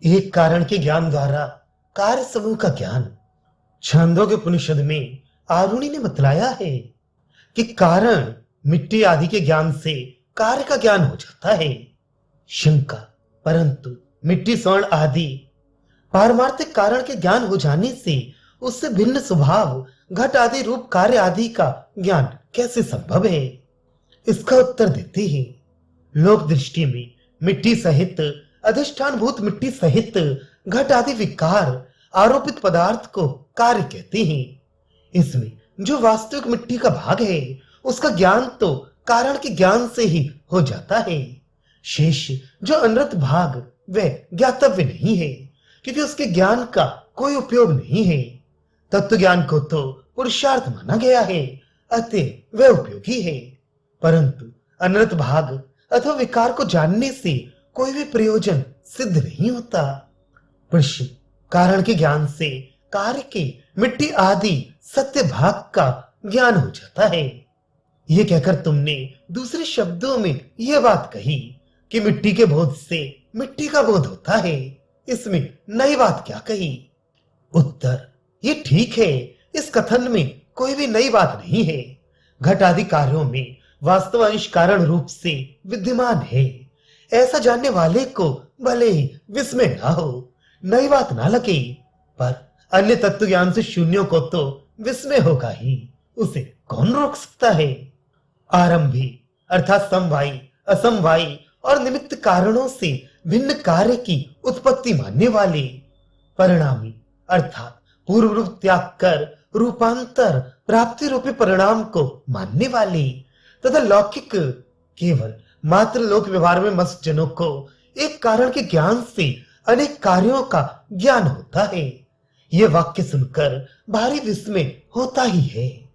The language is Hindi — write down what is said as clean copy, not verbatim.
एक कारण के ज्ञान द्वारा कार्य समूह का ज्ञान। छंदों के उपनिषद में आरुणि ने बतलाया है कि कारण मिट्टी आदि के ज्ञान से कार्य का ज्ञान हो जाता है। शंका, परंतु मिट्टी स्वर्ण आदि पारमार्थिक कारण के ज्ञान हो जाने से उससे भिन्न स्वभाव घट आदि रूप कार्य आदि का ज्ञान कैसे संभव है? इसका उत्तर देते हैं। लोक दृष्टि में मिट्टी सहित अधिष्ठान भूत मिट्टी सहित घट आदि विकार आरोपित पदार्थ को कार्य कहते हैं। इसमें जो वास्तविक मिट्टी का भाग है उसका ज्ञान तो कारण के ज्ञान से ही हो जाता है। शेष जो अनृत भाग वह ज्ञातव्य नहीं है, क्योंकि उसके ज्ञान का कोई उपयोग नहीं है। तत्व ज्ञान को तो पुरुषार्थ माना गया है, अतः वह उपयोगी है। परंतु अनृत भाग अथवा विकार को जानने से कोई भी प्रयोजन सिद्ध नहीं होता। प्रश्न, कारण के ज्ञान से कार्य के मिट्टी आदि सत्य भाग का ज्ञान हो जाता है। यह कहकर तुमने दूसरे शब्दों में यह बात कही कि मिट्टी के बोध से मिट्टी का बोध होता है। इसमें नई बात क्या कही? उत्तर, ये ठीक है, इस कथन में कोई भी नई बात नहीं है। घट आदि कार्यों में वास्तव अंश कारण रूप से विद्यमान है। ऐसा जानने वाले को भले ही विस्मय ना हो, नई बात ना लगे, पर अन्य तत्व ज्ञान से शून्यों को तो विस्मय होगा ही। उसे कौन रोक सकता है? आरंभी अर्थात समवायी, असमवायी और निमित्त कारणों से भिन्न कार्य की उत्पत्ति मानने वाले, परिणामी अर्थात पूर्व रूप त्याग कर रूपांतर प्राप्ति रूपी परिणाम को मानने वाले, तथा लौकिक केवल मात्र लोक व्यवहार में मस्त जनों को एक कारण के ज्ञान से अनेक कार्यों का ज्ञान होता है। यह वाक्य सुनकर भारी विस्मय होता ही है।